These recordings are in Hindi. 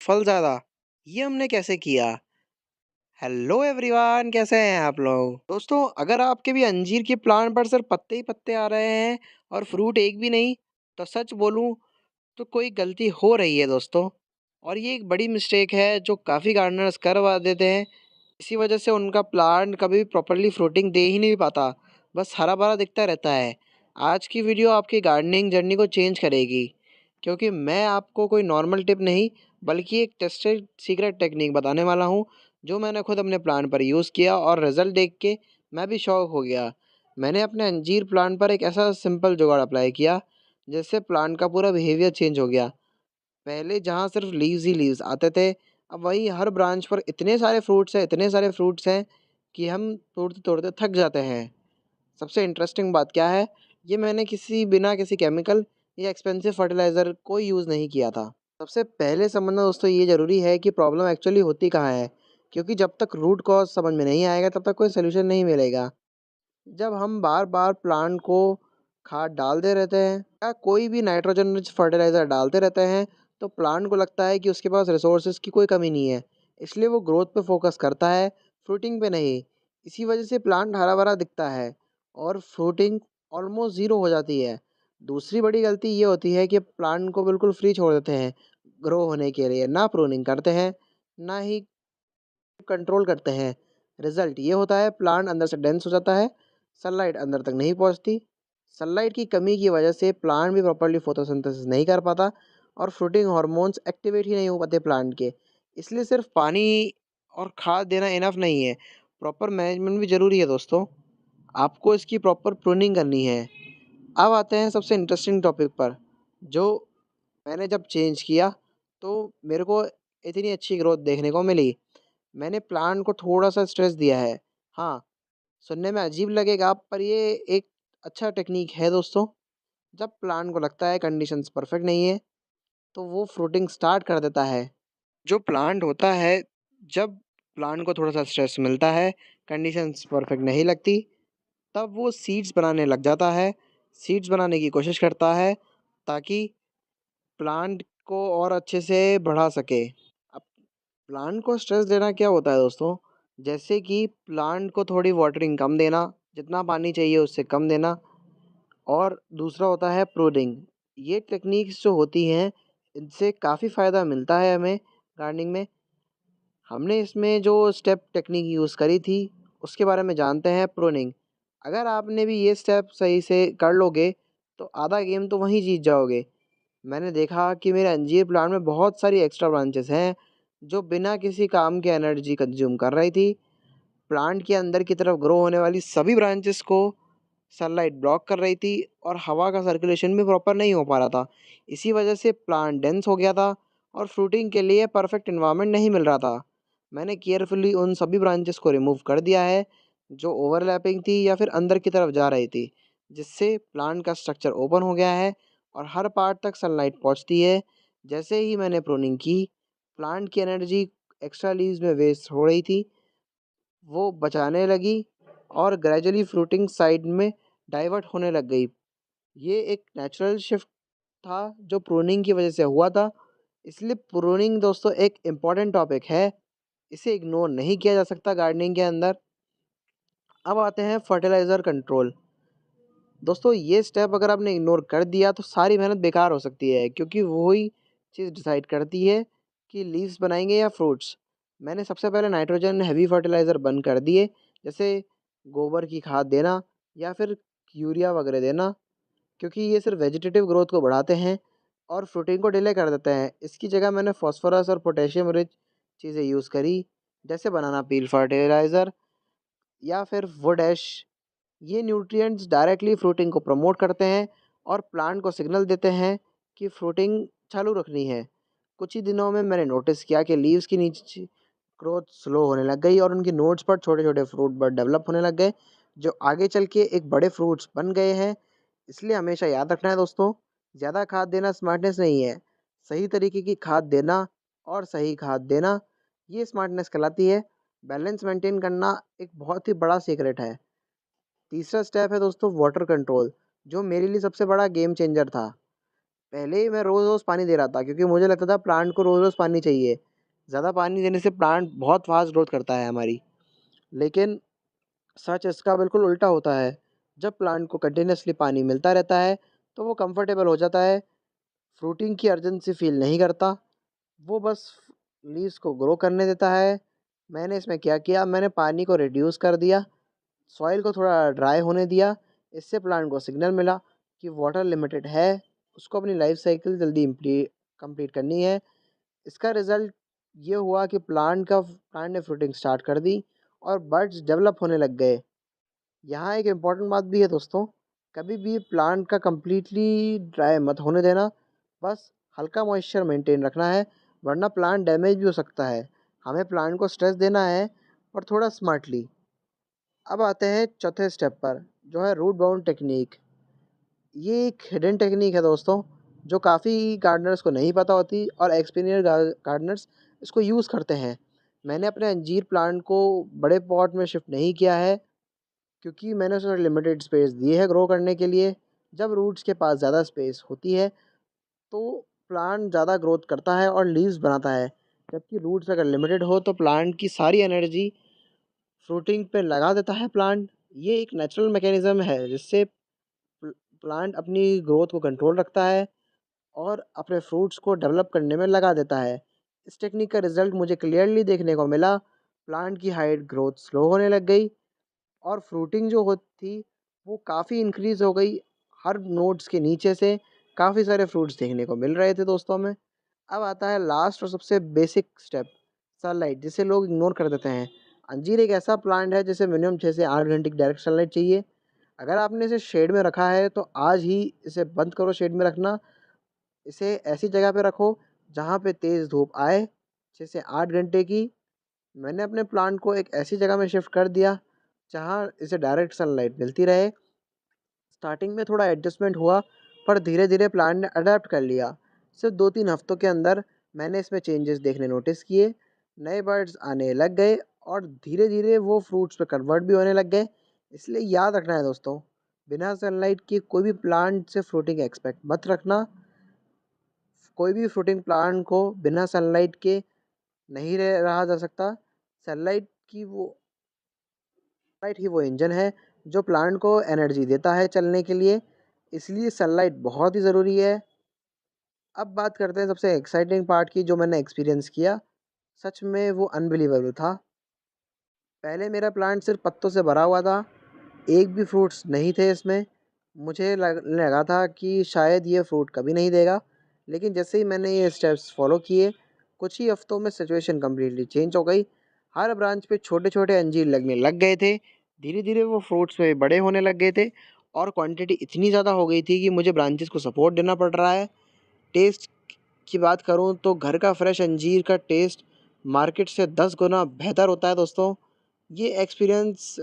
फल ज़्यादा, ये हमने कैसे किया? हेलो एवरीवन, कैसे हैं आप लोग? दोस्तों, अगर आपके भी अंजीर के प्लांट पर सिर्फ पत्ते ही पत्ते आ रहे हैं और फ्रूट एक भी नहीं, तो सच बोलूं तो कोई गलती हो रही है दोस्तों। और ये एक बड़ी मिस्टेक है जो काफ़ी गार्डनर्स करवा देते हैं। इसी वजह से उनका प्लांट कभी भी प्रॉपर्ली फ्रूटिंग दे ही नहीं पाता, बस हरा भरा दिखता रहता है। आज की वीडियो आपकी गार्डनिंग जर्नी को चेंज करेगी, क्योंकि मैं आपको कोई नॉर्मल टिप नहीं बल्कि एक टेस्टेड सीक्रेट टेक्निक बताने वाला हूँ, जो मैंने खुद अपने प्लांट पर यूज़ किया और रिजल्ट देख के मैं भी शॉक हो गया। मैंने अपने अंजीर प्लांट पर एक ऐसा सिंपल जुगाड़ अप्लाई किया, जिससे प्लांट का पूरा बिहेवियर चेंज हो गया। पहले जहाँ सिर्फ लीव्स ही लीव्स आते थे, अब वही हर ब्रांच पर इतने सारे फ्रूट्स हैं कि हम तोड़ते-तोड़ते थक जाते हैं। सबसे इंटरेस्टिंग बात क्या है, ये मैंने बिना किसी केमिकल या एक्सपेंसिव फर्टिलाइज़र कोई यूज़ नहीं किया था। सबसे पहले समझना दोस्तों ये ज़रूरी है कि प्रॉब्लम एक्चुअली होती कहाँ है, क्योंकि जब तक रूट कॉज़ समझ में नहीं आएगा तब तक कोई सॉल्यूशन नहीं मिलेगा। जब हम बार-बार प्लांट को खाद डालते रहते हैं या कोई भी नाइट्रोजन रिच फर्टिलाइज़र डालते रहते हैं, तो प्लांट को लगता है कि उसके पास रिसोर्सेज़ की कोई कमी नहीं है। इसलिए वो ग्रोथ पे फ़ोकस करता है, फ्रूटिंग पे नहीं। इसी वजह से प्लांट हरा-भरा दिखता है और फ्रूटिंग ऑलमोस्ट ज़ीरो हो जाती है। दूसरी बड़ी गलती ये होती है कि प्लांट को बिल्कुल फ्री छोड़ देते हैं ग्रो होने के लिए, ना प्रूनिंग करते हैं, ना ही कंट्रोल करते हैं। रिजल्ट ये होता है, प्लांट अंदर से डेंस हो जाता है, सनलाइट अंदर तक नहीं पहुंचती। सनलाइट की कमी की वजह से प्लांट भी प्रॉपर्ली फोटोसिंथेसिस नहीं कर पाता और फ्रूटिंग हार्मोन्स एक्टिवेट ही नहीं हो पाते प्लांट के। इसलिए सिर्फ पानी और खाद देना इनफ नहीं है, प्रॉपर मैनेजमेंट भी ज़रूरी है दोस्तों। आपको इसकी प्रॉपर प्रूनिंग करनी है। अब आते हैं सबसे इंटरेस्टिंग टॉपिक पर, जो मैंने जब चेंज किया तो मेरे को इतनी अच्छी ग्रोथ देखने को मिली। मैंने प्लांट को थोड़ा-सा स्ट्रेस दिया है। हाँ, सुनने में अजीब लगेगा पर ये एक अच्छा टेक्नीक है दोस्तों। जब प्लांट को लगता है कंडीशंस परफेक्ट नहीं है, तो वो फ्रूटिंग स्टार्ट कर देता है। जो प्लांट होता है, जब प्लांट को थोड़ा-सा स्ट्रेस मिलता है, कंडीशंस परफेक्ट नहीं लगती, तब वो सीड्स बनाने लग जाता है। सीड्स बनाने की कोशिश करता है ताकि प्लांट को और अच्छे से बढ़ा सके। अब प्लांट को स्ट्रेस देना क्या होता है दोस्तों? जैसे कि प्लांट को थोड़ी वाटरिंग कम देना, जितना पानी चाहिए उससे कम देना, और दूसरा होता है प्रूनिंग। ये टेक्निक्स जो होती हैं, इनसे काफ़ी फ़ायदा मिलता है हमें गार्डनिंग में। हमने इसमें जो स्टेप टेक्निक यूज़ करी थी, उसके बारे में जानते हैं, प्रूनिंग। अगर आपने भी ये स्टेप सही से कर लोगे, तो आधा गेम तो वहीं जीत जाओगे। मैंने देखा कि मेरे अंजीर प्लांट में बहुत सारी एक्स्ट्रा ब्रांचेस हैं, जो बिना किसी काम के एनर्जी कंज्यूम कर रही थी। प्लांट के अंदर की तरफ ग्रो होने वाली सभी ब्रांचेस को सनलाइट ब्लॉक कर रही थी और हवा का सर्कुलेशन भी प्रॉपर नहीं हो पा रहा था। इसी वजह से प्लांट डेंस हो गया था और फ्रूटिंग के लिए परफेक्ट एनवायरनमेंट नहीं मिल रहा था। मैंने केयरफुली उन सभी ब्रांचेस को रिमूव कर दिया है, जो ओवरलैपिंग थी या फिर अंदर की तरफ जा रही थी, जिससे प्लांट का स्ट्रक्चर ओपन हो गया है और हर पार्ट तक सनलाइट पहुंचती है। जैसे ही मैंने प्रूनिंग की, प्लांट की एनर्जी एक्स्ट्रा लीव्स में वेस्ट हो रही थी, वो बचाने लगी और ग्रेजुअली फ्रूटिंग साइड में डाइवर्ट होने लग गई। ये एक नेचुरल शिफ्ट था जो प्रूनिंग की वजह से हुआ था। इसलिए प्रूनिंग दोस्तों एक इम्पॉर्टेंट टॉपिक है, इसे इग्नोर नहीं किया जा सकता गार्डनिंग के अंदर। अब आते हैं फर्टिलाइज़र कंट्रोल। दोस्तों, ये स्टेप अगर आपने इग्नोर कर दिया तो सारी मेहनत बेकार हो सकती है, क्योंकि वही चीज़ डिसाइड करती है कि लीव्स बनाएंगे या फ्रूट्स। मैंने सबसे पहले नाइट्रोजन हेवी फर्टिलाइज़र बंद कर दिए, जैसे गोबर की खाद देना या फिर यूरिया वगैरह देना, क्योंकि ये सिर्फ वेजिटेटिव ग्रोथ को बढ़ाते हैं और फ्रूटिंग को डिले कर देते हैं। इसकी जगह मैंने फास्फोरस और पोटेशियम रिच चीज़ें यूज़ करी, जैसे बनाना पील फर्टिलाइज़र या फिर वुड ऐश। ये न्यूट्रिएंट्स डायरेक्टली फ्रूटिंग को प्रमोट करते हैं और प्लांट को सिग्नल देते हैं कि फ्रूटिंग चालू रखनी है। कुछ ही दिनों में मैंने नोटिस किया कि लीव्स की नीचे ग्रोथ स्लो होने लग गई और उनकी नोड्स पर छोटे-छोटे फ्रूट बड डेवलप होने लग गए, जो आगे चल के एक बड़े फ्रूट्स बन गए हैं। इसलिए हमेशा याद रखना है दोस्तों, ज़्यादा खाद देना स्मार्टनेस नहीं है। सही तरीके की खाद देना और सही खाद देना, ये स्मार्टनेस कहलाती है। बैलेंस मेंटेन करना एक बहुत ही बड़ा सीक्रेट है। तीसरा स्टेप है दोस्तों वाटर कंट्रोल, जो मेरे लिए सबसे बड़ा गेम चेंजर था। पहले मैं रोज़-रोज़ पानी दे रहा था क्योंकि मुझे लगता था प्लांट को रोज़-रोज़ पानी चाहिए। ज़्यादा पानी देने से प्लांट बहुत फ़ास्ट ग्रोथ करता है हमारी। लेकिन सच इसका बिल्कुल उल्टा होता है। जब प्लांट को कंटीन्यूअसली पानी मिलता रहता है, तो वो कंफर्टेबल हो जाता है, फ्रूटिंग की अर्जेंसी फ़ील नहीं करता, वो बस लीव्स को ग्रो करने देता है। मैंने इसमें क्या किया, मैंने पानी को रिड्यूस कर दिया, सॉइल को थोड़ा ड्राई होने दिया। इससे प्लांट को सिग्नल मिला कि वाटर लिमिटेड है, उसको अपनी लाइफ़ साइकिल जल्दी कंप्लीट करनी है। इसका रिज़ल्ट ये हुआ कि प्लांट ने फ्रूटिंग स्टार्ट कर दी और बड्स डेवलप होने लग गए। यहाँ एक इम्पॉर्टेंट बात भी है दोस्तों, कभी भी प्लांट का कंप्लीटली ड्राई मत होने देना, बस हल्का मॉइस्चर मेंटेन रखना है, वरना प्लांट डैमेज भी हो सकता है। हमें प्लांट को स्ट्रेस देना है, पर थोड़ा स्मार्टली। अब आते हैं चौथे स्टेप पर, जो है रूट बाउंड टेक्निक। ये एक हिडन टेक्निक है दोस्तों, जो काफ़ी गार्डनर्स को नहीं पता होती और एक्सपीरियंस गार्डनर्स इसको यूज़ करते हैं। मैंने अपने अंजीर प्लांट को बड़े पॉट में शिफ्ट नहीं किया है, क्योंकि मैंने उसे लिमिटेड स्पेस दी है ग्रो करने के लिए। जब रूट्स के पास ज़्यादा स्पेस होती है, तो प्लांट ज़्यादा ग्रोथ करता है और लीव्स बनाता है। जबकि रूट्स अगर लिमिटेड हो, तो प्लांट की सारी एनर्जी फ्रूटिंग पे लगा देता है प्लांट। ये एक नेचुरल मैकेनिज़्म है, जिससे प्लांट अपनी ग्रोथ को कंट्रोल रखता है और अपने फ्रूट्स को डेवलप करने में लगा देता है। इस टेक्निक का रिज़ल्ट मुझे क्लियरली देखने को मिला। प्लांट की हाइट ग्रोथ स्लो होने लग गई और फ्रूटिंग जो थी वो काफ़ी इंक्रीज़ हो गई। हर नोट्स के नीचे से काफ़ी सारे फ्रूट्स देखने को मिल रहे थे दोस्तों में। अब आता है लास्ट और सबसे बेसिक स्टेप, सनलाइट, जिसे लोग इग्नोर कर देते हैं। अंजीर एक ऐसा प्लांट है जिसे मिनिमम 6 से 8 घंटे की डायरेक्ट सनलाइट चाहिए। अगर आपने इसे शेड में रखा है, तो आज ही इसे बंद करो शेड में रखना। इसे ऐसी जगह पे रखो जहाँ पे तेज़ धूप आए, 6 से 8 घंटे की। मैंने अपने प्लांट को एक ऐसी जगह में शिफ्ट कर दिया जहाँ इसे डायरेक्ट सनलाइट मिलती रहे। स्टार्टिंग में थोड़ा एडजस्टमेंट हुआ, पर धीरे-धीरे प्लांट ने अडैप्ट कर लिया। सिर्फ 2-3 हफ्तों के अंदर मैंने इसमें चेंजेस देखने नोटिस किए। नए बर्ड्स आने लग गए और धीरे-धीरे वो फ्रूट्स पे कन्वर्ट भी होने लग गए। इसलिए याद रखना है दोस्तों, बिना सनलाइट के कोई भी प्लांट से फ्रूटिंग एक्सपेक्ट मत रखना। कोई भी फ्रूटिंग प्लांट को बिना सनलाइट के नहीं रहा जा सकता। सनलाइट की वो सनलाइट ही वो इंजन है जो प्लांट को एनर्जी देता है चलने के लिए, इसलिए सनलाइट बहुत ही ज़रूरी है। अब बात करते हैं सबसे एक्साइटिंग पार्ट की, जो मैंने एक्सपीरियंस किया। सच में वो अनबिलीवेबल था। पहले मेरा प्लांट सिर्फ पत्तों से भरा हुआ था, एक भी फ्रूट्स नहीं थे इसमें। मुझे लगा था कि शायद ये फ्रूट कभी नहीं देगा, लेकिन जैसे ही मैंने ये स्टेप्स फॉलो किए, कुछ ही हफ्तों में सिचुएशन कम्प्लीटली चेंज हो गई। हर ब्रांच पे छोटे-छोटे अंजीर लगने लग गए थे। धीरे-धीरे वो फ्रूट्स में बड़े होने लग गए थे और क्वांटिटी इतनी ज़्यादा हो गई थी कि मुझे ब्रांचेस को सपोर्ट देना पड़ रहा है। टेस्ट की बात करूँ तो घर का फ्रेश अंजीर का टेस्ट मार्केट से 10 गुना बेहतर होता है दोस्तों। ये एक्सपीरियंस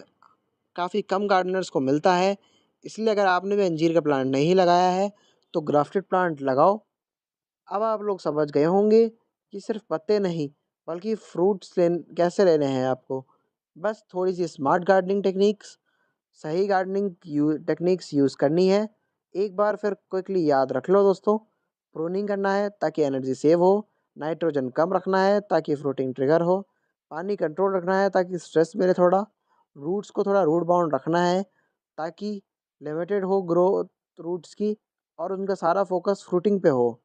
काफ़ी कम गार्डनर्स को मिलता है। इसलिए अगर आपने भी अंजीर का प्लांट नहीं लगाया है, तो ग्राफ्टेड प्लांट लगाओ। अब आप लोग समझ गए होंगे कि सिर्फ पत्ते नहीं, बल्कि फ्रूट्स कैसे लेने हैं आपको। बस थोड़ी सी स्मार्ट गार्डनिंग टेक्निक्स, सही गार्डनिंग टेक्निक्स यूज़ करनी है। एक बार फिर क्विकली याद रख लो दोस्तों, प्रूनिंग करना है ताकि एनर्जी सेव हो, नाइट्रोजन कम रखना है ताकि फ्रूटिंग ट्रिगर हो, पानी कंट्रोल रखना है ताकि स्ट्रेस मिले थोड़ा, रूट्स को थोड़ा रूट बाउंड रखना है ताकि लिमिटेड हो ग्रोथ रूट्स की और उनका सारा फोकस फ्रूटिंग पे हो,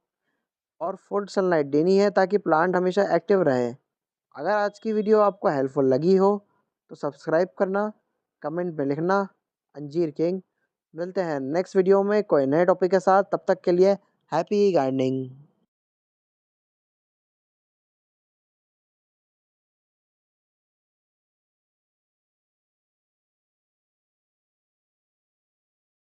और फुल सनलाइट देनी है ताकि प्लांट हमेशा एक्टिव रहे। अगर आज की वीडियो आपको हेल्पफुल लगी हो, तो सब्सक्राइब करना, कमेंट में लिखना अंजीर किंग। मिलते हैं नेक्स्ट वीडियो में कोई नए टॉपिक के साथ, तब तक के लिए हैप्पी गार्डनिंग।